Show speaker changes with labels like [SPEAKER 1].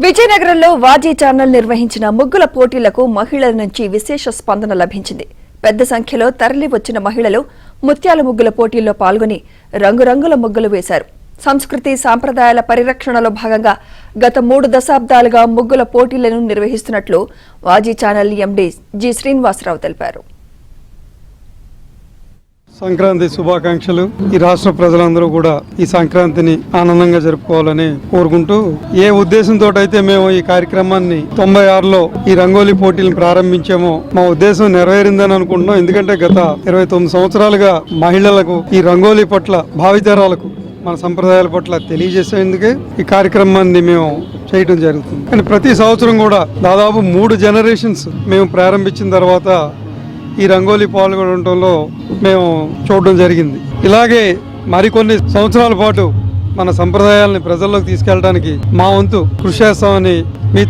[SPEAKER 1] విజయనగరంలో వాజీ ఛానల్ నిర్వహించిన ముగ్గుల పోటీలకు మహిళల నుంచి విశేష స్పందన లభించింది. పెద్ద సంఖ్యలో తరలి వచ్చిన మహిళలు ముత్యాల ముగ్గుల పోటీల్లో పాల్గొని రంగురంగుల ముగ్గులు వేశారు. సంస్కృతి సాంప్రదాయాల పరిరక్షణలో భాగంగా గత 3 దశాబ్దాలుగా ముగ్గుల పోటీలను నిర్వహిస్తున్నట్లు వాజీ ఛానల్ ఎండీ జి శ్రీనివాసరావు తెలిపారు.
[SPEAKER 2] సంక్రాంతి శుభాకాంక్షలు. ఈ రాష్ట్ర ప్రజలందరూ కూడా ఈ సంక్రాంతిని ఆనందంగా జరుపుకోవాలని కోరుకుంటూ, ఏ ఉద్దేశంతో అయితే మేము ఈ కార్యక్రమాన్ని 96లో ఈ రంగోలీ పోటీలను ప్రారంభించామో మా ఉద్దేశం నెరవేరిందని అనుకుంటున్నాం. ఎందుకంటే గత 29 సంవత్సరాలుగా మహిళలకు ఈ రంగోలీ పట్ల, భావితరాలకు మన సంప్రదాయాల పట్ల తెలియజేసేందుకే ఈ కార్యక్రమాన్ని మేము చేయడం జరుగుతుంది. కానీ ప్రతి సంవత్సరం కూడా దాదాపు 3 జనరేషన్స్ మేము ప్రారంభించిన తర్వాత ఈ రంగోలీ పాల్గొనడంలో మేము చూడడం జరిగింది. ఇలాగే మరికొన్ని సంవత్సరాల పాటు మన సంప్రదాయాలని ప్రజల్లోకి తీసుకెళ్ళడానికి మా వంతు కృషి చేస్తామని మీ